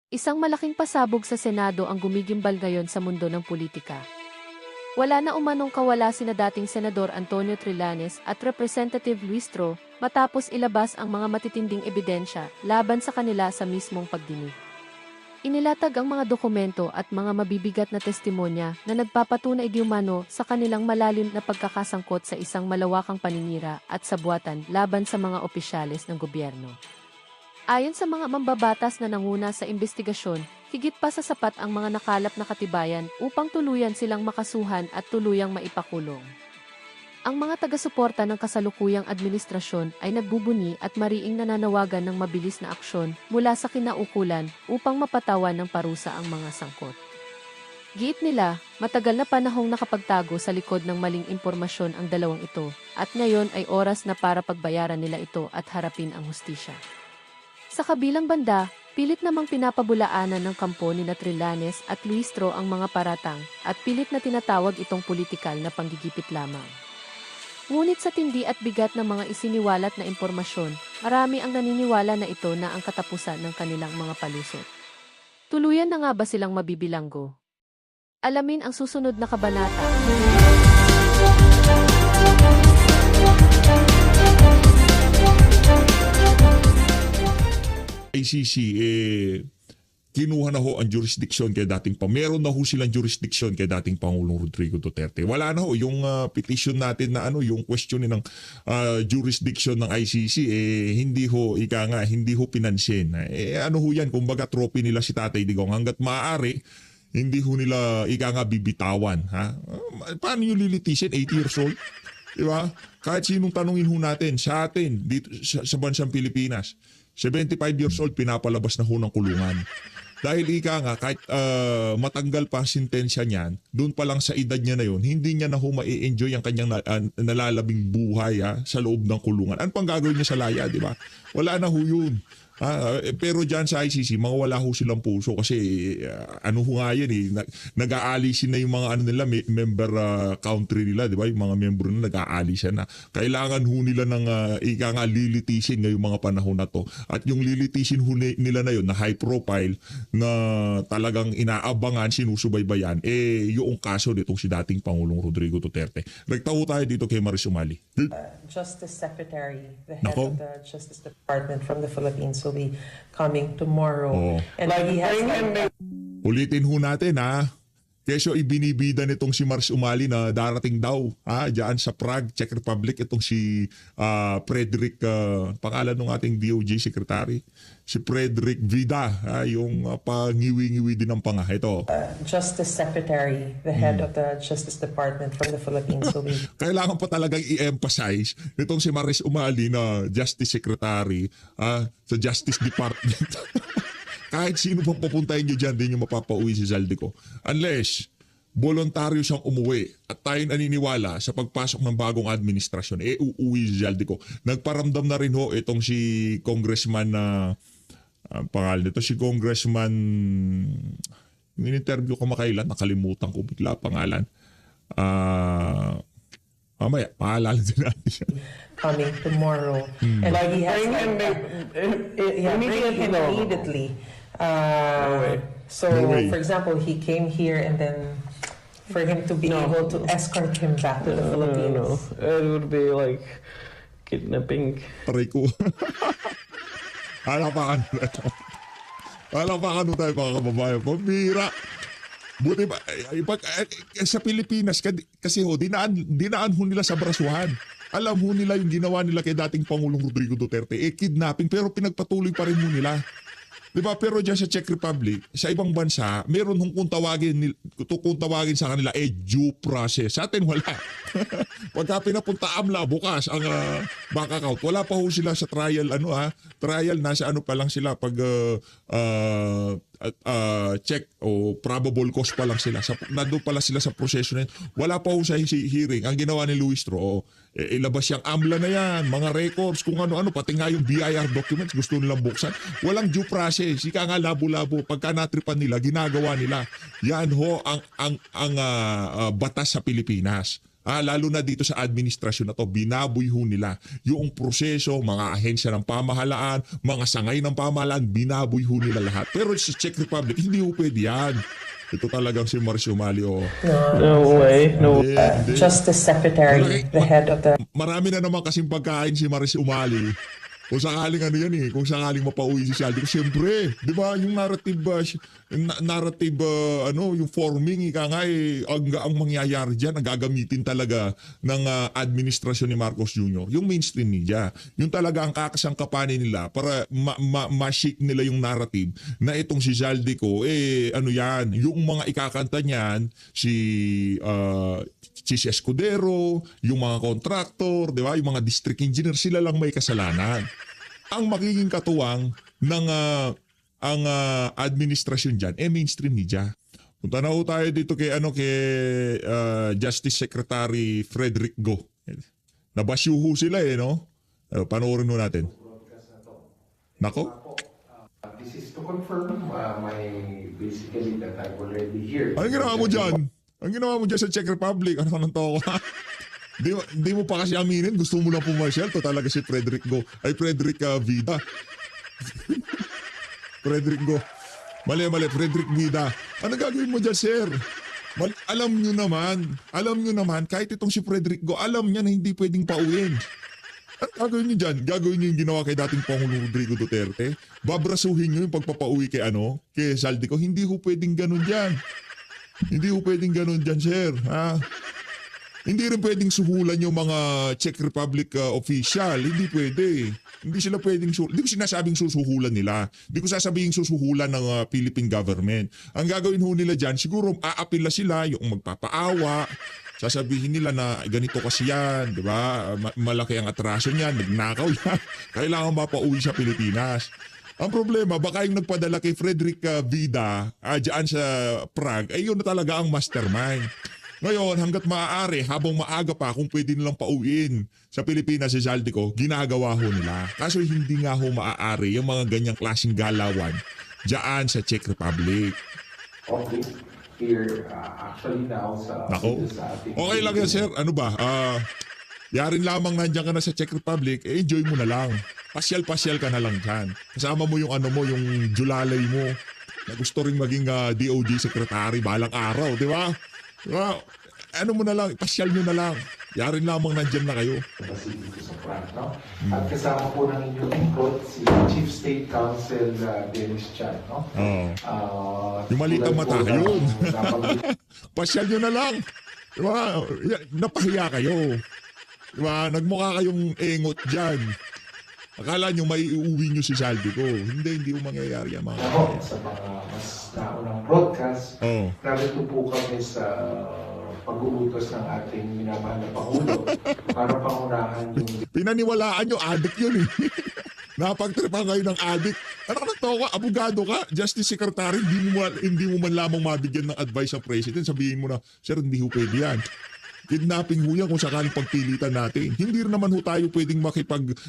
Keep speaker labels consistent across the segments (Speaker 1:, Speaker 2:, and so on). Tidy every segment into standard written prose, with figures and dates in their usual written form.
Speaker 1: Isang malaking pasabog sa Senado ang gumigimbal ngayon sa mundo ng politika. Wala na umanong kawala sina dating Senador Antonio Trillanes at Representative Luis Tro matapos ilabas ang mga matitinding ebidensya laban sa kanila sa mismong pagdinig. Inilatag ang mga dokumento at mga mabibigat na testimonya na nagpapatunay di umano sa kanilang malalim na pagkakasangkot sa isang malawakang paninira at sabuatan laban sa mga opisyales ng gobyerno. Ayon sa mga mambabatas na nanguna sa investigasyon, higit pa sa sapat ang mga nakalap na katibayan upang tuluyan silang makasuhan at tuluyang maipakulong. Ang mga taga-suporta ng kasalukuyang administrasyon ay nagbubuni at mariing nananawagan ng mabilis na aksyon mula sa kinaukulan upang mapatawan ng parusa ang mga sangkot. Giit nila, matagal na panahong nakapagtago sa likod ng maling impormasyon ang dalawang ito at ngayon ay oras na para pagbayaran nila ito at harapin ang hustisya. Sa kabilang banda, pilit namang pinapabulaanan ng kampo ni Trillanes at Luis Tro ang mga paratang at pilit na tinatawag itong politikal na panggigipit lamang. Ngunit sa tindi at bigat ng mga isiniwalat na impormasyon, marami ang naniniwala na ito na ang katapusan ng kanilang mga palusot. Tuluyan na nga ba silang mabibilanggo? Alamin ang susunod na kabanata.
Speaker 2: ICC, kinuha na ho ang jurisdiction kay dating meron na ho silang jurisdiction kay dating Pangulong Rodrigo Duterte. Wala na ho yung petition natin na yung questionin ng jurisdiction ng ICC hindi ho hindi ho pinansin. Ano ho yan, kumbaga trophy nila si Tatay Digong hangga't maaari hindi ho nila bibitawan, ha? Paano yung lilitisin 80 years old? Diba? Kahit sinong tanungin ho natin sa atin dito sa bansang Pilipinas, 75 years old, pinapalabas na ho ng kulungan. Dahil kahit matanggal pa ang sintensya niyan, doon pa lang sa edad niya na yun, hindi niya na ho ma-enjoy ang kanyang nalalabing buhay sa loob ng kulungan. Ano pang gagawin niya sa laya, di ba? Wala na ho yun. Pero dyan sa ICC, mga wala ho silang puso kasi ano ho nga yan nag-aalisin na yung mga nila, member country nila, di ba? Yung mga member nila nag-aalisin na. Kailangan ho nila ng lilitisin ngayong mga panahon na to. At yung lilitisin ho nila na yun, na high profile, na talagang inaabangan, sinusubaybayan, yung kaso nitong si dating Pangulong Rodrigo Duterte. Rekta ho tayo dito kay Maris Umali.
Speaker 3: Justice Secretary, the head of the Justice Department from the Philippines, will be coming tomorrow. And he has
Speaker 2: Ulitin ho natin Keso ibinibida nitong si Maris Umali na darating daw diyan sa Prague, Czech Republic, itong si Frederick, pangalan ng ating DOJ Secretary, si Frederick Vida, yung pangiwi-ngiwi din ng panga. Ito.
Speaker 3: Justice Secretary, the head of the Justice Department from the Philippines, will be
Speaker 2: Kailangan pa talagang i-emphasize nitong si Maris Umali na Justice Secretary sa Justice Department. Kahit sino pang papuntahin nyo dyan, di nyo mapapauwi si Zaldico. Unless, voluntaryo siyang umuwi. At tayo naniniwala sa pagpasok ng bagong administrasyon, uuwi si Zaldico. Nagparamdam na rin ho itong si Congressman na, pangalan nito, si Congressman, yung in-interview ko makailan, nakalimutan ko bigla pangalan. Mamaya, paalala din natin siya.
Speaker 3: coming tomorrow. And he has immediately. So,
Speaker 2: No way.
Speaker 3: for example, he came here and then for him to be able to escort him back to the Philippines.
Speaker 4: It would be like kidnapping.
Speaker 2: Aray ko. Alapakan tayo mga kababayan. Pambira. Buti ba, sa Pilipinas, kasi dinaan ho nila sa brasuhan. Alam ho nila yung ginawa nila kay dating Pangulong Rodrigo Duterte. Kidnapping, pero pinagpatuloy pa rin ho nila. Diba? Pero dyan sa Czech Republic, sa ibang bansa, meron kung tawagin sa kanila, due process. Sa atin, wala. Pagka pinapunta AMLA, bukas ang bank account. Wala pa ho sila sa trial, trial, nasa pa lang sila pag check o probable cause pa lang sila. Nandun pala sila sa proseso na yun. Wala pa ho sa hearing. Ang ginawa ni Luis Tro, ilabas yung AMLA na yan, mga records, kung ano-ano, pati nga yung BIR documents, gusto nilang buksan. Walang due process. Ika nga labo-labo. Pagka natripan nila, ginagawa nila. Yan ho ang batas sa Pilipinas. Lalo na dito sa administrasyon na to, binaboy ho nila yung proseso, mga ahensya ng pamahalaan, mga sangay ng pamahalaan, binaboy ho nila lahat. Pero sa Czech Republic, hindi ho pwede yan. Ito talagang si Maris Umali.
Speaker 4: No way. No.
Speaker 3: Justice Secretary, the head of the...
Speaker 2: Marami na naman kasing pagkain si Maris Umali. Kung sakaling ano yan kung sakaling mapauwi si Saldi, siyempre, di ba, yung narrative, yung forming, ika nga ang mangyayari dyan, ang gagamitin talaga ng administrasyon ni Marcos Jr., yung mainstream media, yung talaga ang kakasangkapanin nila para ma-shake nila yung narrative na itong si Zaldico, yung mga ikakanta niyan, si Escudero, yung mga contractor, di ba, yung mga district engineer, sila lang may kasalanan. Ang magiging katuwang ng ang administrasyon diyan mainstream media. Punta na tayo dito kay Justice Secretary Frederick Go. Nabasyuho sila no? Panoorin mo natin. Nako.
Speaker 5: This is to confirm basically that I've already heard.
Speaker 2: Anong ginawa mo dyan? Ang ginawa mo dyan sa Czech Republic? Ano ka nang tawa? Di mo pa kasi aminin, gusto mo lang pumarsyal. To talaga si Frederick Vida. Frederick Go. Mali, Frederick Vida. Ano gagawin mo dyan, sir? Alam nyo naman, kahit itong si Frederick Go, alam niya na hindi pwedeng pauwiin. Ano gagawin nyo dyan? Gagawin nyo yung ginawa kay dating Pangulong Rodrigo Duterte? Babrasuhin nyo yung pagpapauwi kay Zaldico? Hindi ho pwedeng ganun dyan. Hindi ho pwedeng ganun dyan, sir. Hindi rin pwedeng suhulan yung mga Czech Republic official. Hindi pwede. Hindi sila pwedeng hindi ko sinasabing susuhulan nila. Hindi ko sasabing susuhulan ng Philippine government. Ang gagawin ho nila dyan, siguro aapila sila yung magpapaawa. Sasabihin nila na ganito kasi yan, di ba? Malaki ang atraso niyan, nagnakaw yan. Kailangan mapauwi sa Pilipinas. Ang problema, baka yung nagpadala kay Frederick Vida dyan sa Prague, yun na talaga ang mastermind. Ngayon, hanggat maaari, habang maaga pa kung pwede nilang pauwiin sa Pilipinas si Zaldico, ginagawa ho nila. Kaso hindi nga ho maaari yung mga ganyang klaseng galawan dyan sa Czech Republic.
Speaker 5: Okay. Here, actually now sa ating...
Speaker 2: Okay lang yan, sir. Ano ba? Yarin lamang nandiyan ka na sa Czech Republic, enjoy mo na lang. Pasyal-pasyal ka na lang dyan. Kasama mo yung yung julalay mo na gusto rin maging DOJ secretary balang araw, di ba? Wow. Ano mo na lang, pasyal nyo na lang. Yarin lamang nandyan na kayo.
Speaker 5: Dito sa Prague, no? At kasama po ng inyong lingkod si Chief State Counsel Dennis Chan, no?
Speaker 2: Yung malitang mata, yun. Pasyal nyo na lang. Diba? Napahiya kayo. Diba? Nagmukha kayong engot dyan. Akala nyo may iuwi nyo si Zaldico. Hindi mo mangyayari yan mga
Speaker 5: kapatid. Sa mga mas naunang broadcast, narito po kami sa pag-uutos ng ating minamahal na Pangulo para pangunahan yung...
Speaker 2: Pinaniwalaan nyo, adik yun eh. Napagtripan kayo ng adik. Ano ka nagtawa? Abogado ka? Justice Secretary, hindi mo man lamang mabigyan ng advice sa President. Sabihin mo na, sir, hindi ho pwede yan. Kidnapping ho yan kung sakaling pagpilitan natin. Hindi rin naman ho tayo pwedeng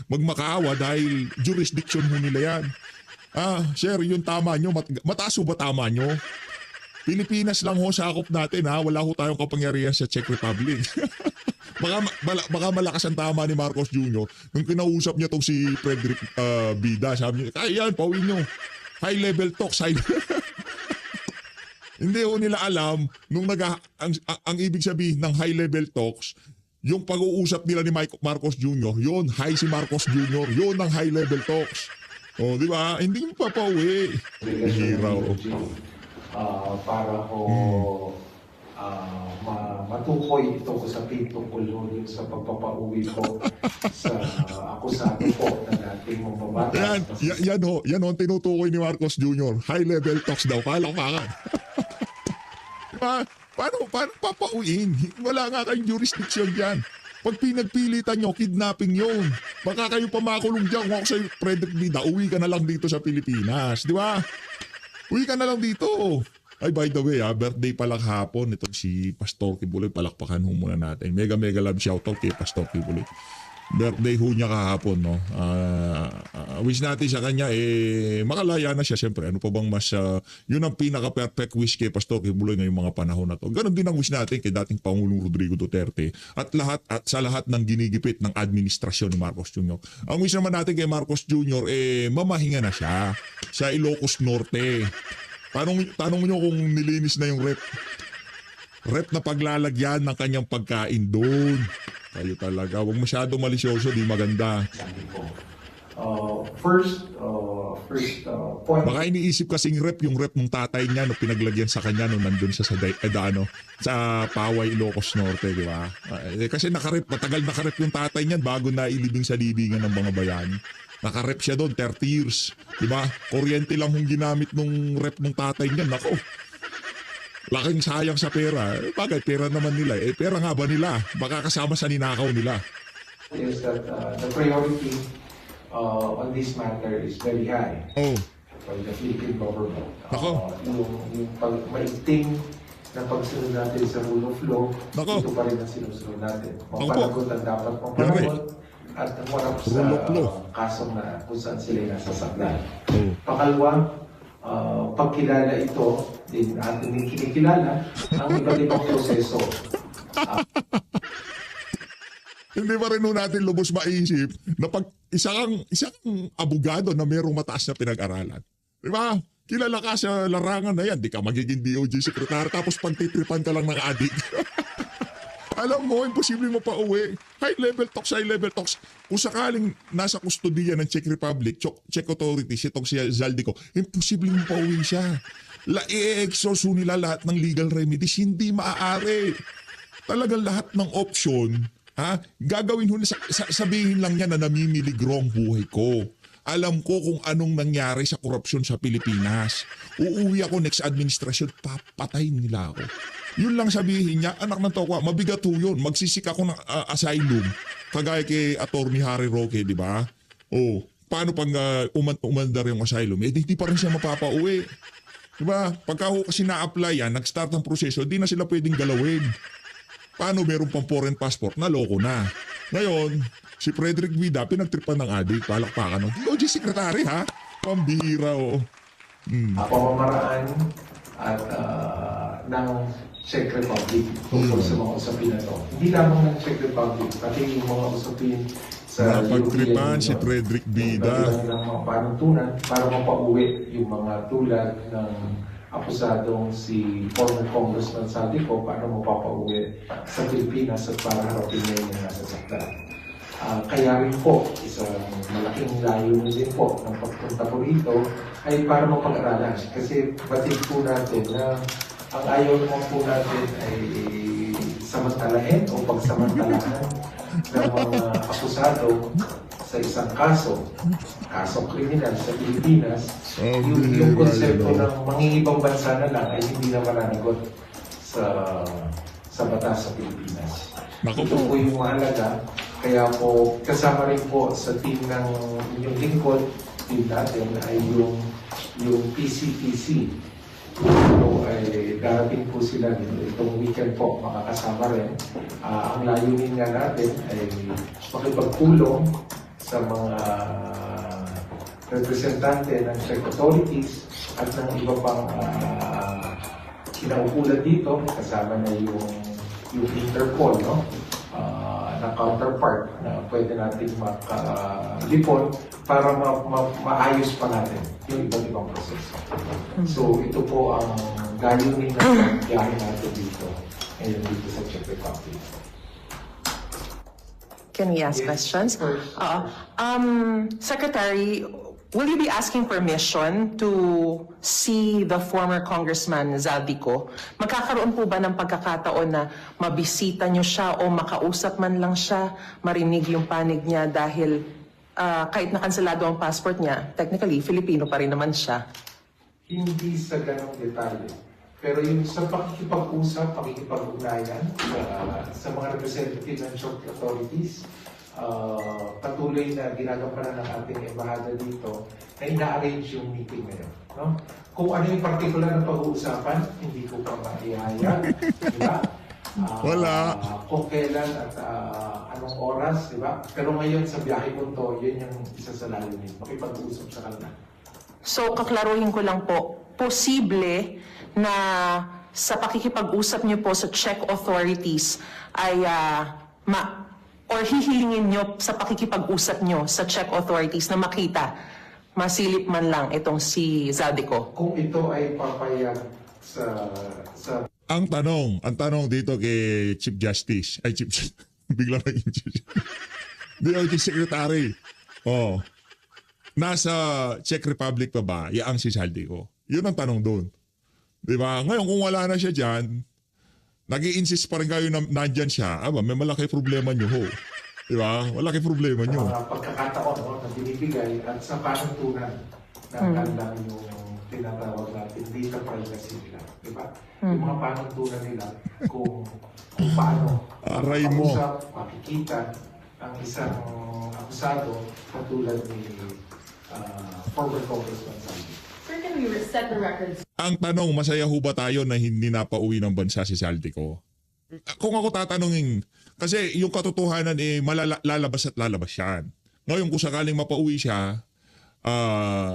Speaker 2: magmakaawa dahil jurisdiction ho nila yan. Sir, yung tama nyo. Mataas ho ba tama nyo? Pilipinas lang ho sakop natin ha. Wala ho tayong kapangyarihan sa Czech Republic. baka malakas ang tama ni Marcos Jr. Nung kinausap niya tong si Frederick Vida, sabi niya, kaya yan, pauwi nyo. High level talks, Hindi ho nila alam nung ang ibig sabihin ng high level talks, yung pag-uusap nila ni Marcos Jr., yun, high si Marcos Jr., yun ang high level talks. Di ba? Hindi mo papauwi. Hiraw.
Speaker 5: Para matukoy ito ko sa tungkol din sa pagpapauwi ko sa akusado po na dating mambabatas.
Speaker 2: Yan ho, tinutukoy ni Marcos Jr. High level talks daw, palakpakan. Paano papauwiin? Wala nga kayong jurisdiction dyan. Pag pinagpilitan nyo, kidnapping yun. Baka kayo pamakulong dyan. Kung ako sa Frederick Vida, uwi ka na lang dito sa Pilipinas. Di ba? Uwi ka na lang dito. Ay, by the way, birthday pa lang hapon. Ito si Pastor Kibuloy. Palakpakan ho muna natin. Mega love shoutout kay Pastor Kibuloy. Birthday ho niya kahapon, no? Wish natin sa kanya, makalaya na siya, siyempre. Ano pa bang mas, yun ang pinaka-perfect wish kay Pastor Kibuloy ngayong mga panahon na to. Ganon din ang wish natin kay dating Pangulong Rodrigo Duterte at sa lahat ng ginigipit ng administrasyon ni Marcos Jr. Ang wish naman natin kay Marcos Jr., mamahinga na siya sa Ilocos Norte. Tanong nyo kung nilinis na yung rep na paglalagyan ng kanyang pagkain doon. Kayo talaga. Huwag masyado malisyoso, di maganda.
Speaker 5: First point.
Speaker 2: Baka iniisip kasing yung rep ng tatay niya no pinaglagyan sa kanya no nandun siya sa Paway, Ilocos Norte, di ba? Kasi matagal nakarep yung tatay niyan bago na ilibing sa libingan ng mga bayani. Nakarep siya doon 30 years, di ba? Kuryente lang yung ginamit nung rep ng tatay niyan. Nako. Laking sayang sa pera. Bagay, pera naman nila. Pera nga ba nila? Baka kasama sa ninakaw nila.
Speaker 5: Is that the priority on this matter is very high for the Philippine government. Yung maigting na pagsunod natin sa rule of law, ito pa rin ang sinusunod natin. Mapanagot ang dapat mapanagot at humarap sa kasong na kung saan sila nasasaklan. Pangalawa, pagkilala ito, din ating kinikilala ang iba't ibang proseso.
Speaker 2: Hindi pa rin natin lubos maisip na pag isang abogado na mayroong mataas na pinag-aralan. Di ba? Kilala ka sa larangan na yan. Di ka magiging DOJ secretary tapos pagtitripan ka lang ng adik. Alam mo, imposible mo pa uwi. High level talks. Kung sakaling nasa kustodiya ng Czech Republic, Czech authorities, itong si Zaldico, imposible mo pa uwi siya. I-exorso nila lahat ng legal remedies, hindi maaari. Talagang lahat ng option, gagawin ho na, sabihin lang niya na namimiligrong buhay ko. Alam ko kung anong nangyari sa korupsyon sa Pilipinas. Uuwi ako next administration, papatayin nila ako. Yun lang sabihin niya, anak ng tokwa, mabigat ho yun. Magsisik ako ng asylum. Kagaya kay Attorney Harry Roque, di ba? Paano pag umandar yung asylum? Hindi pa rin siya mapapauwi. Diba? Pagka ho kasi na-apply yan, nag-start ang proseso, di na sila pwedeng galawin. Paano meron pang foreign passport? Naloko na. Ngayon, si Frederick Vida, pinagtripan ng adik, palakpakan ng DOJ Secretary, ha? Pambihira,
Speaker 5: Pamamaraan at ng Czech Republic tungkol sa mga usapin na ito. Hindi lamang ng Czech Republic, pati yung mga usapin sa
Speaker 2: napagtripan si Frederick Vida.
Speaker 5: Ng mga panuntunan para mapauwi yung mga tulad ng akusadong si former Congressman Zaldico paano mapapauwi sa Pilipinas at para harapin niya yung nasasaktan. Kaya rin po, isang malaking layunin din po ng pagpunta po rito ay para mapag-aralan. Kasi batid po natin na ang ayaw naman po natin ay samantalahin o pagsamantalahan ng mga akusado sa isang kasong kriminal sa Pilipinas, yung konsepto ng mangingibang bansa na lang ay hindi na mananagot sa batas sa Pilipinas. Ito po yung mahalaga. Kaya po, kasama rin po sa team ng inyong lingkod, team natin ay yung PCTC. So, ay darating po sila itong weekend po, makakasama rin. Ang layunin nga natin ay makipagtulong sa mga representante ng Czech authorities at ng iba pang kinaukulan dito, kasama na yung Interpol, no? Na counterpart na pwede natin makalipon para maayos pa natin yung iba't ibang proseso. So ito po ang layunin na biyahe natin dito ngayon dito sa Czech Republic.
Speaker 6: Can we ask questions? Secretary, will you be asking permission to see the former Congressman Zaldico? Magkakaroon po ba ng pagkakataon na mabisita niyo siya o makausap man lang siya, marinig yung panig niya dahil kahit nakanselado ang passport niya, technically, Filipino pa rin naman siya?
Speaker 5: Hindi sa ganong detalye. Pero yung sa pakikipag-usap, pakikipag-ugnayan sa mga representative ng Czech authorities, patuloy na ginagampanan ng ating embahada dito na ina-arrange yung meeting ngayon. No? Kung ano yung particular na pag-uusapan, hindi ko pa maihayag. Diba?
Speaker 2: Wala.
Speaker 5: Kung kailan at anong oras, di ba? Pero ngayon sa biyahe ko to, yun yung isa sa layunin. Makipag-usap sa kanila.
Speaker 6: So, kaklaruhin ko lang po, posible na sa pakikipag-usap niyo po sa Czech authorities ay or hihilingin niyo sa pakikipag-usap niyo sa Czech authorities na makita, masilip man lang itong si Zaldico.
Speaker 5: Kung ito ay papayag sa
Speaker 2: Ang tanong dito kay Chief Justice, bigla na yung Chief DOJ Secretary. Oh. Nasa Czech Republic pa ba? Yaang si Zaldico. Yun ang tanong doon. Di ba? Ngayon kung wala na siya dyan, nag-i-insist pa rin kayo na nandyan siya, may malaki problema nyo ho. Di ba? Malaki problema nyo.
Speaker 5: mga pagkakataon na binibigay at sa panuntunan na kanilang yung tinatawag natin data privacy nila. Di ba? Yung mga panuntunan nila kung paano
Speaker 2: Aray mo.
Speaker 5: makikita ang isang akusado katulad ni former Congressman Sandy.
Speaker 7: Sir, can we reset the records?
Speaker 2: Ang tanong, masaya ho ba tayo na hindi napauwi ng bansa si Zaldico? Kung ako tatanungin, kasi yung katotohanan lalabas at lalabas yan. Ngayon kung sakaling mapauwi siya,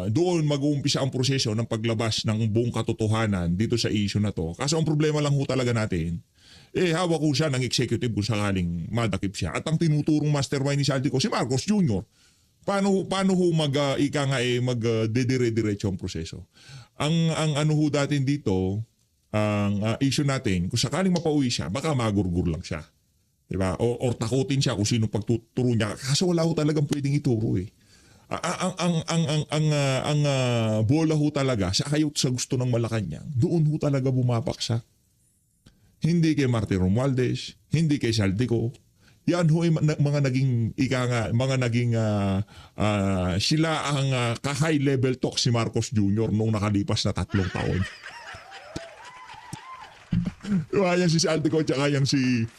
Speaker 2: doon mag-uumpisa ang proseso ng paglabas ng buong katotohanan dito sa issue na to. Kasi ang problema lang ho talaga natin, hawak ko siya ng executive kung sakaling madakip siya. At ang tinuturong mastermind ni Zaldico, si Marcos Jr., paano ho magdidire-diretso ang proseso? Ang ano ho datin dito, ang issue natin, kung sakaling mapauwi siya, baka magurgur lang siya. Diba? Or takutin siya kung sino pagtuturo niya. Kasi wala ho talagang pwedeng ituro eh. Ang bola ho talaga, sa kayo sa gusto ng Malacanang, doon ho talaga bumapaksa. Hindi kay Martin Romualdez, hindi kay Zaldico. Yan ho mga naging sila ang ka-high level talk si Marcos Jr. noong nakalipas na 3 taon. Yan si Zaldico at saka yan si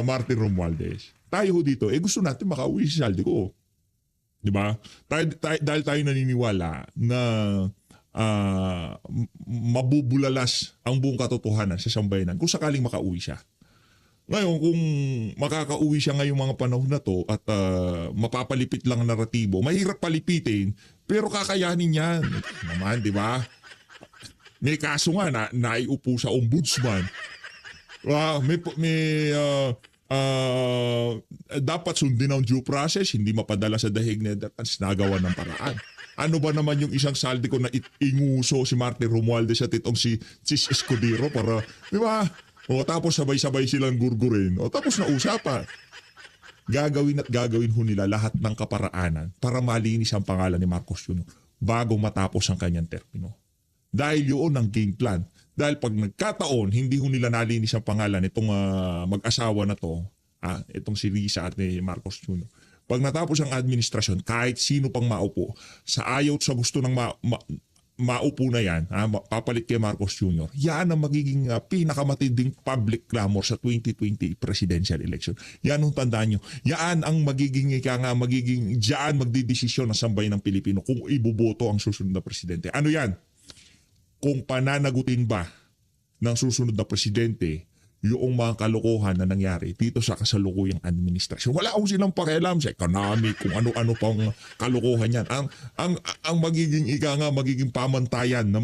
Speaker 2: Martin Romualdez. Tayo ho dito, gusto natin makauwi si Zaldico. Diba? Dahil tayo naniniwala na mabubulalas ang buong katotohanan sa sambayanan kung sakaling makauwi siya. Ngayon, kung makakauwi siya ngayong mga panahon na to at mapapalipit lang ang naratibo, mahirap palipitin, pero kakayanin yan. Naman, di ba? May kaso nga na naiupo sa ombudsman. Dapat sundin ang due process, hindi mapadala sa dahig na nagawa ng paraan. Ano ba naman yung isang Zaldico na inguso si Martin Romualdez at itong si Chis Escudero para, di ba? O tapos sabay-sabay silang gurgurin. O tapos na usapan. Gagawin ho nila lahat ng kaparaanan para malinis ang pangalan ni Marcos Jr. bago matapos ang kanyang termino. Dahil yun ang game plan. Dahil pag nagkataon, hindi ho nila nalinis ang pangalan itong mag-asawa na to, itong si Risa at ni Marcos Jr. Pag natapos ang administrasyon, kahit sino pang maupo, sa ayaw at sa gusto ng maupo na yan, papalit kay Marcos Jr., yan ang magiging pinakamatinding public clamor sa 2020 presidential election. Yan ang tandaan nyo. Yan ang diyan magdidesisyon ng sambayan ng Pilipino kung iboboto ang susunod na presidente. Ano yan? Kung pananagutin ba ng susunod na presidente yung mga kalokohan na nangyari dito sa kasalukuyang administrasyon. Wala akong silang pakialam sa economic, kung ano-ano pang kalokohan yan. Ang magiging pamantayan ng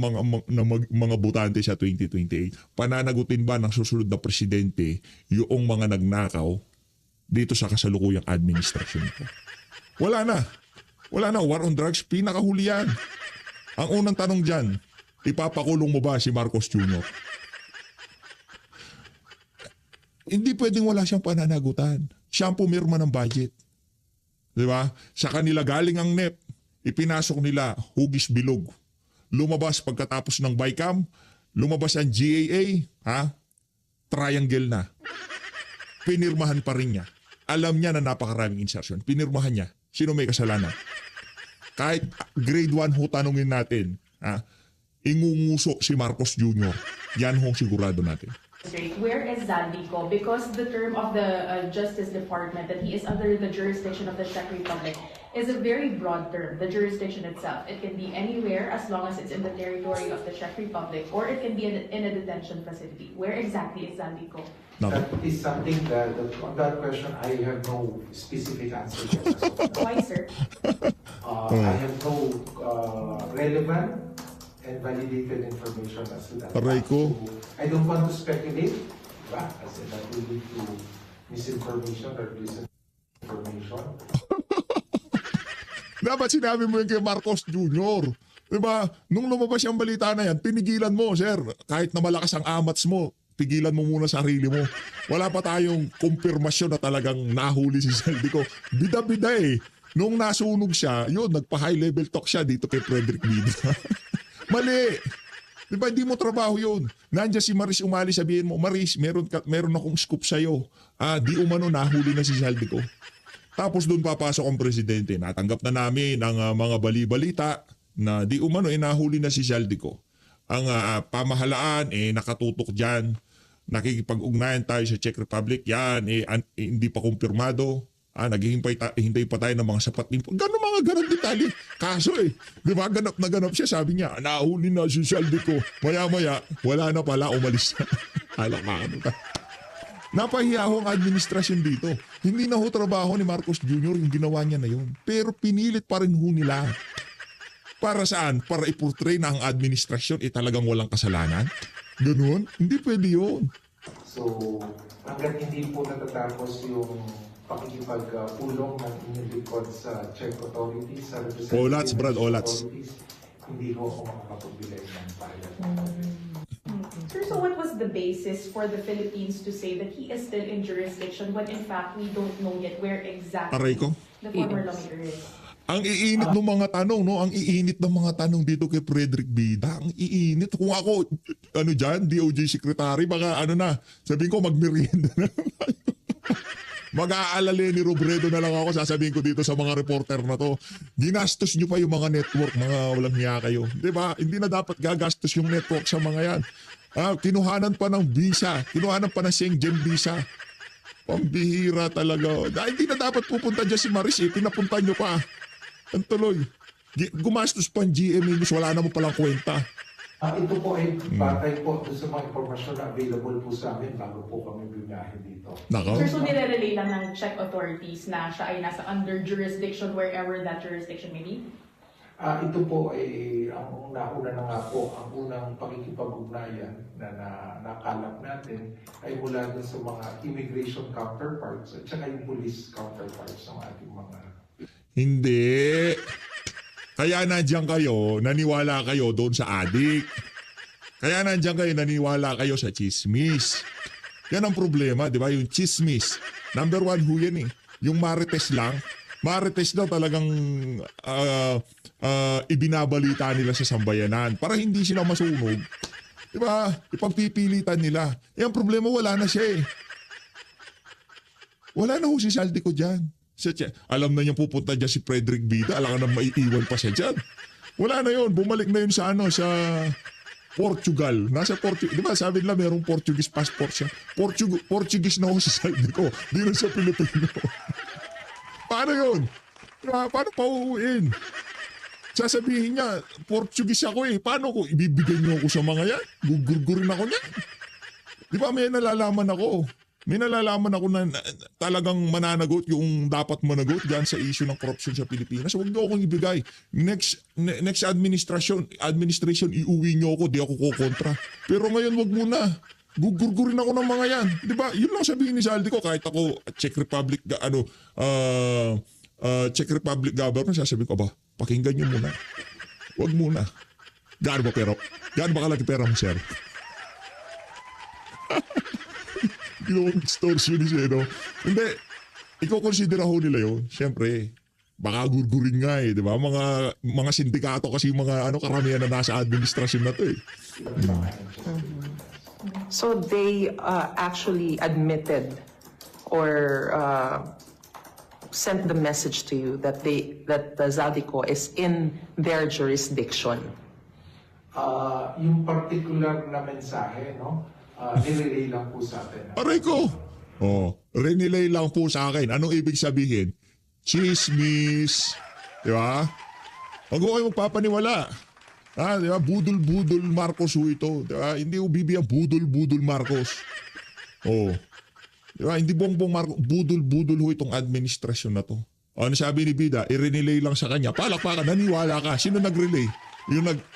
Speaker 2: mga botante sa 2028. Pananagutin ba ng susunod na presidente yung mga nagnakaw dito sa kasalukuyang administrasyon ito? Wala na. War on drugs, pinakahuli yan. Ang unang tanong dyan, ipapakulong mo ba si Marcos Jr.? Hindi pwedeng wala siyang pananagutan. Siya ang pumirma ng budget. Di ba? Sa kanila galing ang NEP, ipinasok nila hugis bilog. Lumabas pagkatapos ng BICAM, lumabas ang GAA, triangle na. Pinirmahan pa rin niya. Alam niya na napakaraming insertion. Pinirmahan niya. Sino may kasalanan? Kahit grade 1 ho tanungin natin, ingunguso si Marcos Jr. Yan ho sigurado natin.
Speaker 7: Where is Zaldico? Because the term of the Justice Department that he is under the jurisdiction of the Czech Republic is a very broad term, the jurisdiction itself. It can be anywhere as long as it's in the territory of the Czech Republic, or it can be in a detention facility. Where exactly is Zaldico?
Speaker 5: That is something that, on that question, I have no specific answer.
Speaker 7: Why, sir?
Speaker 5: I have no relevant and validated information as to that.
Speaker 2: Aray ko.
Speaker 5: So, I don't want to speculate, diba? As in that will lead to misinformation or disinformation.
Speaker 2: Dapat sinabi mo yun kay Marcos Jr. Diba? Nung lumabas yung balita na yan, pinigilan mo, sir. Kahit na malakas ang amats mo, pigilan mo muna sarili mo. Wala pa tayong kumpirmasyon na talagang nahuli si Zaldico. Bida-bida eh. Nung nasunog siya, yun, nagpa-high level talk siya dito kay Frederick Bida. Mali! Diba, hindi mo trabaho yun. Nandiyan si Maris umali, sabihin mo, Maris, meron akong scoop sa'yo. Di umano nahuli na si Zaldico. Tapos doon papasok ang presidente. Natanggap na namin ang mga bali-balita na di umano nahuli na si Zaldico. Ang pamahalaan nakatutok dyan. Nakikipag-ugnayan tayo sa Czech Republic. Yan hindi pa kumpirmado. Naghihintay pa tayo ng mga sapat info. Mga ganap detalye. Kaso di ba ganap siya. Sabi niya, nahuli na si Zaldico. Maya-maya, wala na pala, umalis na. Alam ka, ano ka. Napahiya ho ang administrasyon dito. Hindi na ho trabaho ni Marcos Jr. yung ginawa niya na yun. Pero pinilit pa rin ho nila. Para saan? Para iportray na ang administrasyon talagang walang kasalanan? Ganun? Hindi pwede yun.
Speaker 5: So, hanggang hindi po natatapos yung pakikipagpulong ng inyong lingkod sa Czech authorities, sa representative
Speaker 2: Olats, Brad, olats.
Speaker 5: authorities, hindi ho ako makakapagbigay ng payag.
Speaker 7: Sir, so what was the basis for the Philippines to say that he is still in jurisdiction when in fact we don't know yet where exactly
Speaker 2: Aray ko.
Speaker 7: the former lawmaker is?
Speaker 2: Ang iinit ng mga tanong, no? Ang iinit ng mga tanong dito kay Frederick Bida. Ang iinit. Kung ako, DOJ secretary, baka sabihin ko magmerienda na. Mag-aalala ni Robredo na lang ako, sasabihin ko dito sa mga reporter na to. Ginastos nyo pa yung mga network, mga walang hiya kayo. Diba? Hindi na dapat gagastos yung network sa mga yan. Kinuhanan pa ng visa. Kinuhanan pa ng Schengen visa. Pambihira talaga. Dahil hindi na dapat pupunta dyan si Maris pinapunta nyo pa. Ang tuloy. Gumastos pa ang GMA News, wala na mo palang kwenta.
Speaker 5: Ito po ay batay po doon sa mga impormasyon na available po sa amin bago po kami biyahe dito.
Speaker 2: Nako.
Speaker 7: Sir, so nire-relay lang ng Czech authorities na siya ay nasa under jurisdiction wherever that jurisdiction may be?
Speaker 5: Ito po ay ang nauna na nga po, ang unang pakikipag-ugnayan na nakalap natin ay mula dun sa mga immigration counterparts at saka yung police counterparts ng ating mga...
Speaker 2: Hindi. Kaya nandiyan kayo, naniwala kayo doon sa adik. Kaya nandiyan kayo, naniwala kayo sa chismis. Yan ang problema, di ba? Yung chismis. Number one ho yan eh. Yung marites lang. Marites daw talagang ibinabalita nila sa sambayanan para hindi sila masunog. Di ba? Ipagpipilitan nila. Eh, ang problema, wala na siya eh. Wala na ho si Zaldico dyan. Alam na niya pupunta dyan si Frederick Bida. Alam ka na maiiwan pa siya dyan. Wala na yun. Bumalik na yun sa Portugal. Nasa Portugal. Di ba sabi nila merong Portuguese passport siya. Portuguese na ho si Zaldico. Di na sa Pilipino. Paano yun? Paano pa uuwiin? Sasabihin niya, Portuguese ako eh. Paano ko? Ibibigay niyo ako sa mga yan? Gugurgurin ako niyan. Di ba may nalalaman ako? May nalalaman ako na talagang mananagot yung dapat managot dyan sa issue ng corruption sa Pilipinas. Huwag niyo akong ibigay. Next administration, iuwi niyo ako, di ako kukontra. Pero ngayon wag muna. Gugurgurin ako ng mga yan. Di ba? Yun lang sabihin ni Zaldico. Kahit ako Czech Republic, Czech Republic government, sasabihin ko, pakinggan niyo muna. Wag muna. Gaano ba kalaki pera mo, sir? Yung extortionist no? Hindi. Iko-considera ho nila yun. Siyempre, baka gurgurin nga eh, di ba? Mga sindikato kasi mga karamihan na nasa administrasyon na to eh.
Speaker 6: So they actually admitted or sent the message to you that the Zaldico is in their jurisdiction.
Speaker 5: Yung particular na mensahe, no? Nirelay lang po sa atin.
Speaker 2: Aray ko! Renilay lang po sa akin. Anong ibig sabihin? chismis, di ba? Huwag ko kayo magpapaniwala. Di ba? Budol-budol Marcos ho ito. Di ba? Hindi ko bibigyan budol-budol Marcos. Oh. Di ba? Hindi bongbong Marcos. Budol-budol ho itong administrasyon na to. Ano sabi ni Bida? I-relay lang sa kanya. Palakpakan, naniwala ka. Sino nag-relay?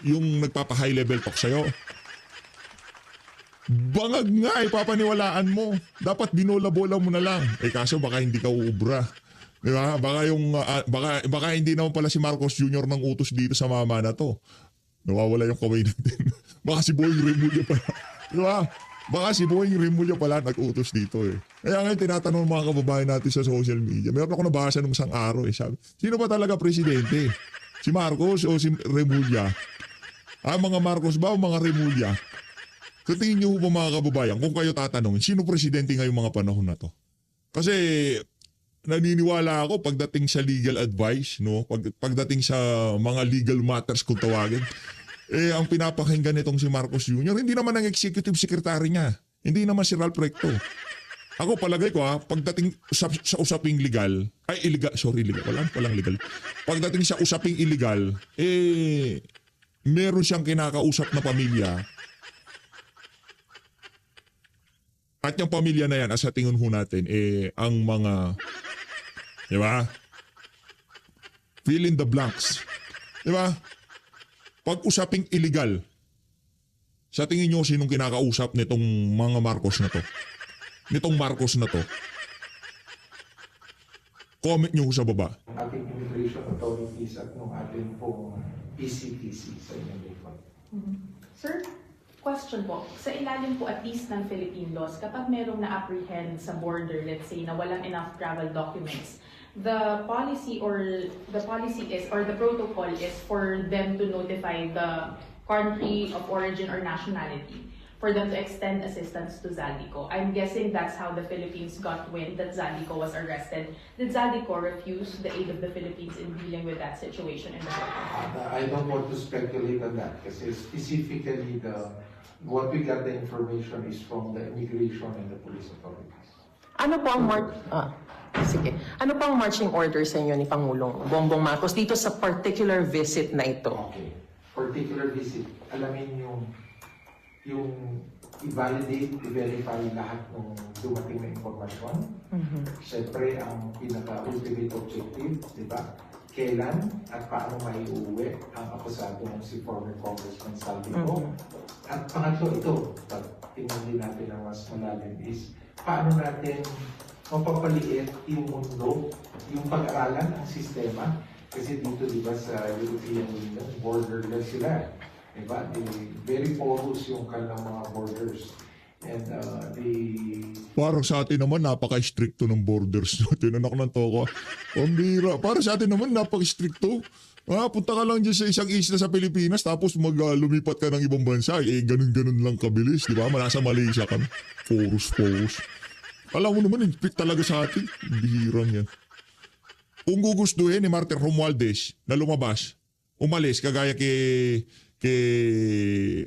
Speaker 2: Yung nagpapa-high level talk sa'yo. Bangag nga, ipapaniwalaan mo. Dapat binola-bola mo na lang. Kaso baka hindi ka uubra. Di ba? Baka hindi naman pala si Marcos Jr. nang utos dito sa mama na to. Nawawala yung kamay natin. Baka si Boying Remulla pala. Di ba? Baka si Boying Remulla pala nag-utos dito Kaya ngayon tinatanong mga kababayan natin sa social media. Mayroon ako nabasa nung isang araw Sabi, sino ba talaga presidente? Si Marcos o si Remulla? Mga Marcos ba o mga Remulla? So tingin niyo po mga kababayan, kung kayo tatanungin, sino presidente ngayong mga panahon na to? Kasi naniniwala ako pagdating sa legal advice, no? Pagdating sa mga legal matters kung tawagin, ang pinapakinggan nitong si Marcos Jr., hindi naman ang executive secretary niya. Hindi naman si Ralph Recto. Ako palagay ko pagdating sa usaping legal, illegal, walang legal. Pagdating sa usaping illegal, meron siyang kinakausap na pamilya. At yung pamilya na yan, sa tingin ho natin, ang mga, di ba? Fill in the blanks. Di ba? Pag-usaping illegal, sa tingin nyo sinong kinakausap nitong mga Marcos na to? Nitong Marcos na to? Comment nyo sa baba.
Speaker 5: Ating immigration authorities at nung ating pong PCTC sa inyong report.
Speaker 7: Sir, question po. Sa ilalim po at least ng Philippine laws, kapag merong na-apprehend sa border, let's say, na walang enough travel documents, the policy is, or the protocol is for them to notify the country of origin or nationality for them to extend assistance to Zaldico. I'm guessing that's how the Philippines got wind that Zaldico was arrested. Did Zaldico refuse the aid of the Philippines in dealing with that situation in the border?
Speaker 5: I don't want to speculate on that kasi specifically what we got the information is from the immigration and the police authorities.
Speaker 6: Ano po ang Ano pang marching order sa inyo ni Pangulong Bongbong Marcos dito sa particular visit na ito?
Speaker 5: Okay. Particular visit, alamin yung i-validate, i-verify lahat ng dumating na informasyon. Siyempre, ang pinaka-ultimate objective, di ba? Kailan at paano maiuwi ang akusado ng si former Congressman Saldico. At pangatlo ito, tingnan din natin ang mas malalim is, paano natin mapapaliit yung mundo, yung pag-aaralan ng sistema. Kasi dito, di ba, sa European Union, borderless sila. Diba? Very porous yung kanilang mga borders. And
Speaker 2: Parang sa atin naman, napaka-stricto ng borders natin. Anak ng toko. Pambira. Para sa atin naman, napaka-stricto. Punta ka lang dyan sa isang isla sa Pilipinas, tapos lumipat ka ng ibang bansa. Ganun-ganun lang kabilis. Diba? Nasa Malaysia ka. Porous. Alam mo naman, inpit talaga sa atin. Bihirang yan. Kung gugustuhin ni Martin Romualdez na lumabas, umalis, kagaya kay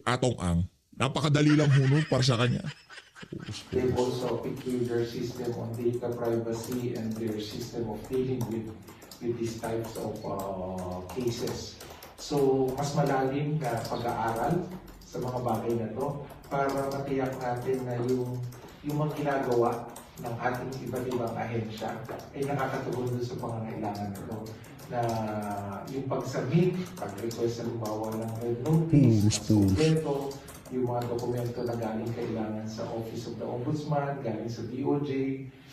Speaker 2: Atong Ang, napakadali lang hunod para sa kanya.
Speaker 5: they've also picked their system on data privacy and their system of dealing with these types of cases. So, mas malalim na pag-aaral sa mga bagay na to para matiyak natin na yung mga ginagawa ng ating iba't ibang ahensya ay nakakatugon doon sa pangangailangan nito. Na yung pag-submit, pag-request sa lumawa ng red notice, dokumento, yung mga dokumento na galing kailangan sa Office of the Ombudsman, galing sa DOJ,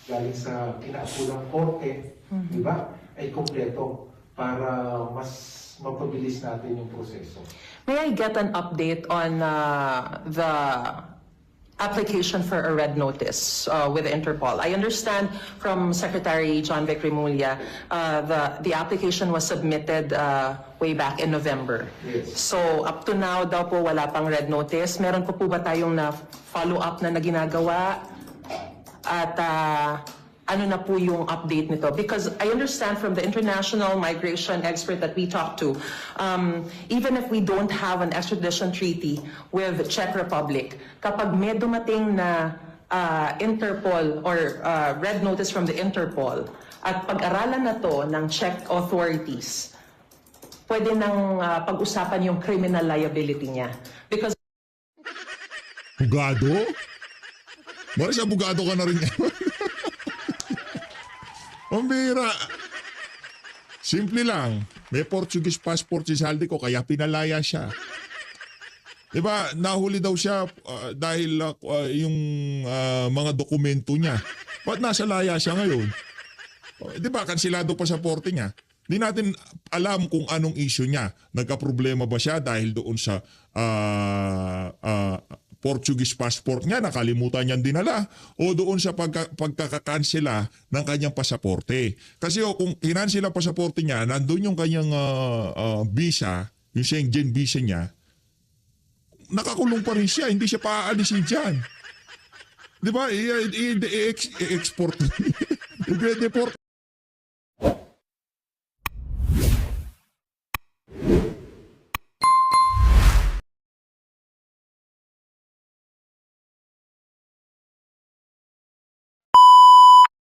Speaker 5: galing sa kinaapulang korte, di ba? Ay kompleto para mas mapabilis natin yung proseso.
Speaker 6: May I get an update on the application for a red notice with Interpol? I understand from Secretary John Vic Remulla, the application was submitted way back in November.
Speaker 5: Yes.
Speaker 6: So up to now daw po wala pang red notice. Meron po ba tayong na follow-up na ginagawa? At ano na po yung update nito? Because I understand from the international migration expert that we talked to, even if we don't have an extradition treaty with the Czech Republic, kapag may dumating na Interpol or red notice from the Interpol, at pag-aralan na to ng Czech authorities, pwede nang pag-usapan yung criminal liability niya. Because
Speaker 2: Abogado? Maris, abogado ka na rin ngayon. Pambira. Simple lang. May Portuguese passport si Saldico kaya pinalaya siya. Diba, nahuli daw siya dahil yung mga dokumento niya. Ba't nasa laya siya ngayon? Diba, kansilado pasaporte niya. Di natin alam kung anong issue niya. Nagka-problema ba siya dahil doon sa Portuguese passport niya, nakalimutan niyang dinala, o doon sa pagkakakansela ng kanyang pasaporte. Kasi kung kinansela pasaporte niya, nandun yung kanyang visa, yung Schengen visa niya, nakakulong pa rin siya, hindi siya paaalisin dyan. Di ba? I-export. I-deport